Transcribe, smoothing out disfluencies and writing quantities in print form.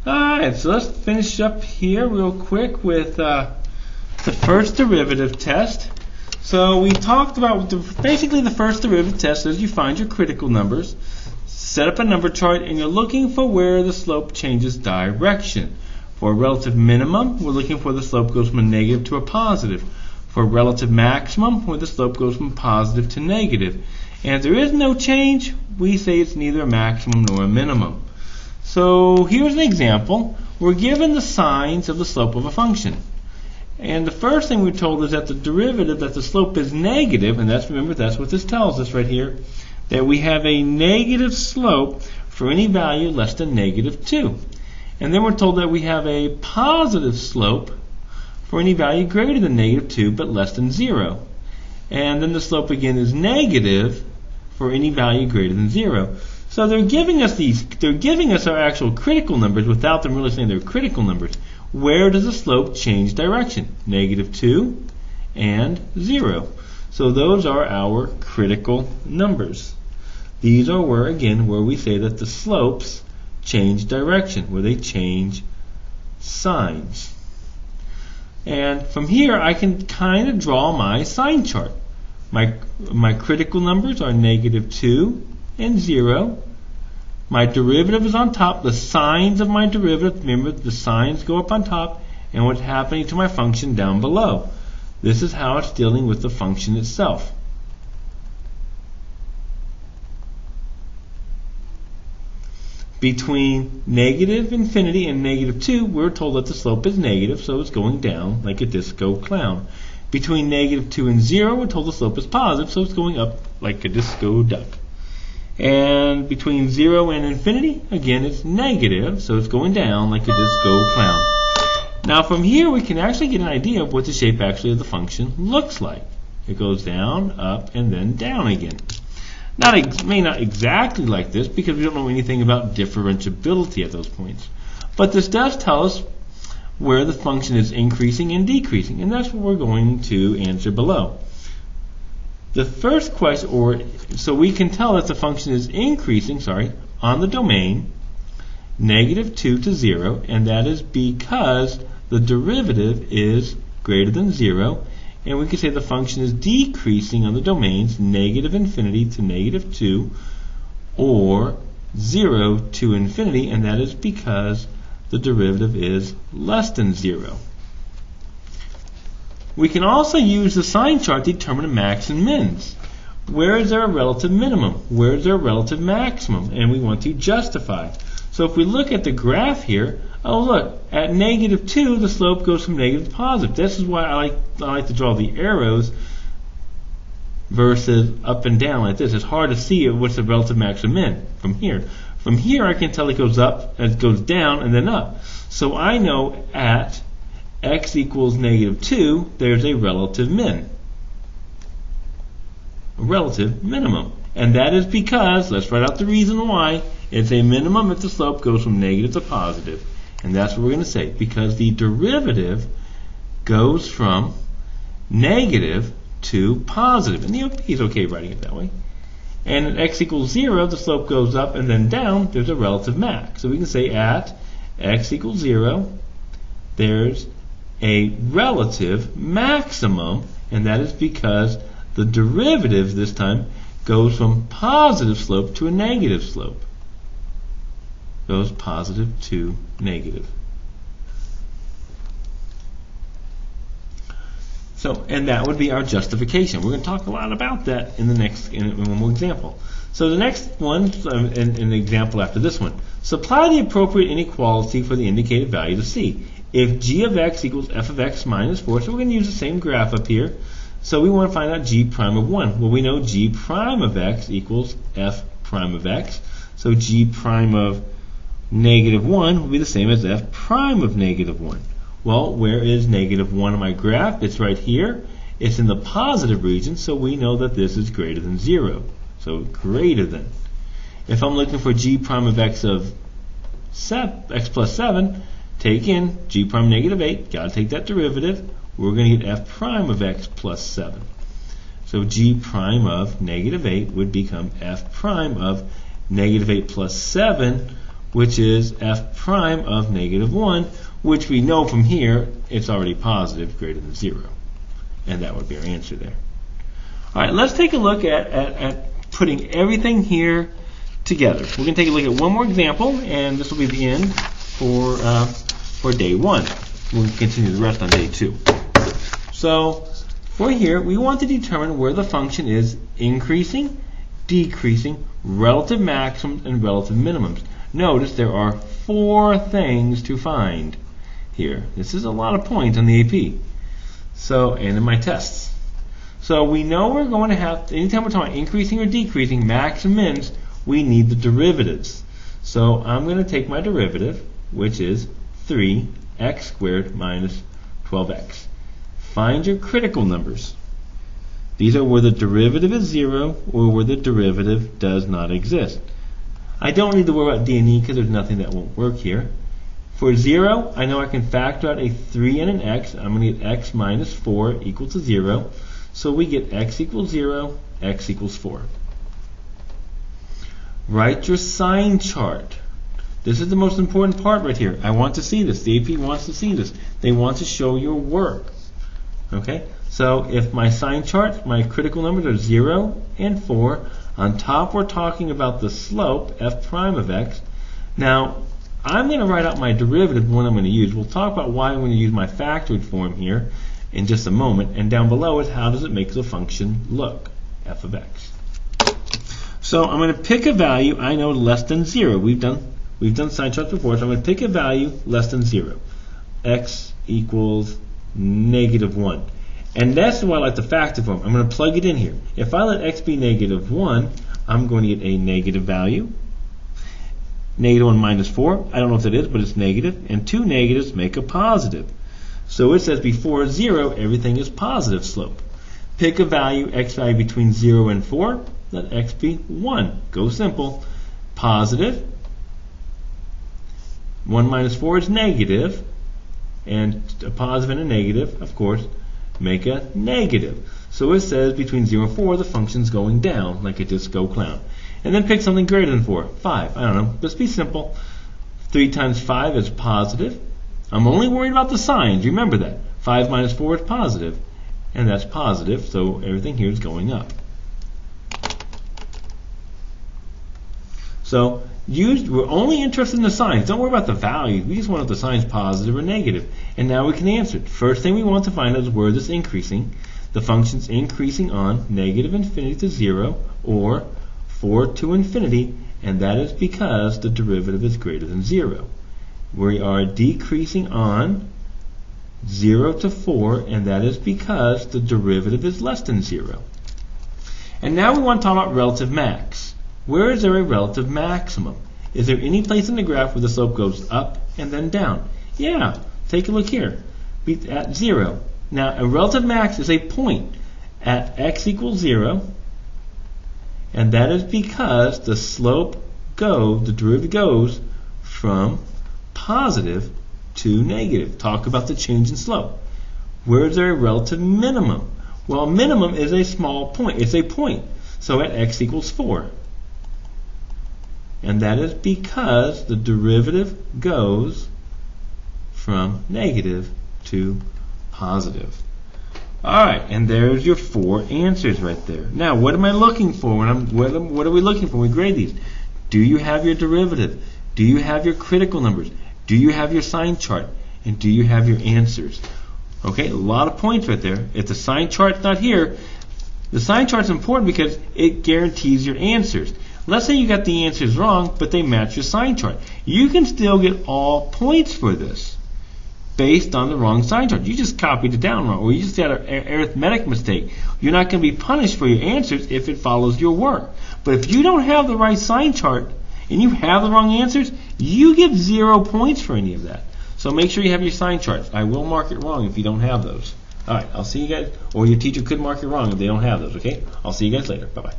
Alright, so let's finish up here real quick with the first derivative test. So we talked about basically the first derivative test is you find your critical numbers, set up a number chart, and you're looking for where the slope changes direction. For a relative minimum, we're looking for the slope goes from a negative to a positive. For a relative maximum, where the slope goes from positive to negative. And if there is no change, we say it's neither a maximum nor a minimum. So here's an example. We're given the signs of the slope of a function. And the first thing we're told is that the derivative, that the slope is negative, and remember, that's what this tells us right here, that we have a negative slope for any value less than negative 2. And then we're told that we have a positive slope for any value greater than negative 2 but less than 0. And then the slope again is negative for any value greater than 0. So they're giving us our actual critical numbers without them really saying they're critical numbers. Where does the slope change direction? Negative 2 and 0. So those are our critical numbers. These are where we say that the slopes change direction, where they change signs. And from here I can kind of draw my sign chart. My critical numbers are negative 2 and 0. My derivative is on top. The signs of my derivative, remember, the signs go up on top, and what's happening to my function down below. This is how it's dealing with the function itself. Between negative infinity and negative 2, we're told that the slope is negative, so it's going down like a disco clown. Between negative 2 and 0, we're told the slope is positive, so it's going up like a disco duck. And between 0 and infinity, again, it's negative, so it's going down like a disco clown. Now from here, we can actually get an idea of what the shape actually of the function looks like. It goes down, up, and then down again. May not exactly like this because we don't know anything about differentiability at those points. But this does tell us where the function is increasing and decreasing, and that's what we're going to answer below. The first question, so we can tell that the function is increasing, on the domain negative 2 to 0, and that is because the derivative is greater than 0, and we can say the function is decreasing on the domains negative infinity to negative 2 or 0 to infinity, and that is because the derivative is less than 0. We can also use the sign chart to determine max and mins. Where is there a relative minimum? Where is there a relative maximum? And we want to justify. So if we look at the graph here, oh look, at negative 2 the slope goes from negative to positive. This is why I like to draw the arrows versus up and down like this. It's hard to see what's the relative max and min from here. From here I can tell it goes up, it goes down, and then up. So I know at x equals negative 2, there's a relative min, a relative minimum. And that is because, let's write out the reason why, it's a minimum if the slope goes from negative to positive. And that's what we're going to say, because the derivative goes from negative to positive. And the OP is okay writing it that way. And at x equals 0, the slope goes up and then down, there's a relative max. So we can say at x equals 0, there's a relative maximum, and that is because the derivative this time goes from positive slope to a negative slope. Goes positive to negative. So, and that would be our justification. We're going to talk a lot about that in one more example. So the next one, an example after this one. Supply the appropriate inequality for the indicated value to C. If g of x equals f of x minus 4, so we're going to use the same graph up here. So we want to find out g prime of 1. Well, we know g prime of x equals f prime of x. So g prime of negative 1 will be the same as f prime of negative 1. Well, where is negative 1 on my graph? It's right here. It's in the positive region, so we know that this is greater than 0. So greater than. If I'm looking for g prime of x of x plus 7, take in g prime negative 8. Got to take that derivative. We're going to get f prime of x plus 7. So g prime of negative 8 would become f prime of negative 8 plus 7, which is f prime of -1, which we know from here it's already positive, greater than 0. And that would be our answer there. All right, let's take a look at putting everything here together. We're going to take a look at one more example, and this will be the end for day 1. We'll continue the rest on day 2. So for here, we want to determine where the function is increasing, decreasing, relative maximums, and relative minimums. Notice there are 4 things to find here. This is a lot of points on the AP. So, and in my tests. So we know we're going to have, anytime we're talking about increasing or decreasing, max and mins, we need the derivatives. So I'm going to take my derivative, which is 3x squared minus 12x. Find your critical numbers. These are where the derivative is 0 or where the derivative does not exist. I don't need to worry about D and E because there's nothing that won't work here. For 0, I know I can factor out a 3 and an x. I'm going to get x minus 4 equal to 0. So we get x equals 0, x equals 4. Write your sign chart. This is the most important part right here. I want to see this. The AP wants to see this. They want to show your work. Okay? So if my sign chart, my critical numbers are 0 and 4. On top we're talking about the slope, f prime of x. Now, I'm going to write out my derivative, the one I'm going to use. We'll talk about why I'm going to use my factored form here in just a moment. And down below is how does it make the function look, f of x. So I'm going to pick a value I know less than 0. We've done sign charts before, so I'm going to pick a value less than 0. X equals -1. And that's why I like the factor form. I'm going to plug it in here. If I let x be -1, I'm going to get a negative value. -1 minus 4, I don't know what that is, but it's negative. And 2 negatives make a positive. So it says before 0, everything is positive slope. Pick a value, x value between 0 and 4. Let x be 1. Go simple. Positive. 1 minus 4 is negative. And a positive and a negative, of course, make a negative. So it says between 0 and 4, the function's going down, like a disco clown. And then pick something greater than 4. 5. I don't know. Just be simple. 3 times 5 is positive. I'm only worried about the signs. Remember that. 5 minus 4 is positive. And that's positive, so everything here is going up. So we're only interested in the signs. Don't worry about the values. We just want if the sign's positive or negative. And now we can answer it. First thing we want to find out is where this increasing. The function's increasing on negative infinity to 0 or 4 to infinity, and that is because the derivative is greater than 0. We are decreasing on 0 to 4, and that is because the derivative is less than 0. And now we want to talk about relative max. Where is there a relative maximum? Is there any place in the graph where the slope goes up and then down? Yeah, take a look here. At 0. Now, a relative max is a point at x equals 0, and that is because the slope the derivative goes from positive to negative. Talk about the change in slope. Where is there a relative minimum? Well, minimum is a small point. It's a point. So at x equals 4. And that is because the derivative goes from negative to positive. Alright, and there's your 4 answers right there. Now, what am I looking for what are we looking for when we grade these? Do you have your derivative? Do you have your critical numbers? Do you have your sign chart? And do you have your answers? Okay, a lot of points right there. If the sign chart's not here, the sign chart's important because it guarantees your answers. Let's say you got the answers wrong, but they match your sign chart. You can still get all points for this based on the wrong sign chart. You just copied it down wrong, or you just had an arithmetic mistake. You're not going to be punished for your answers if it follows your work. But if you don't have the right sign chart and you have the wrong answers, you get 0 points for any of that. So make sure you have your sign charts. I will mark it wrong if you don't have those. All right, I'll see you guys, or your teacher could mark it wrong if they don't have those, okay? I'll see you guys later. Bye-bye.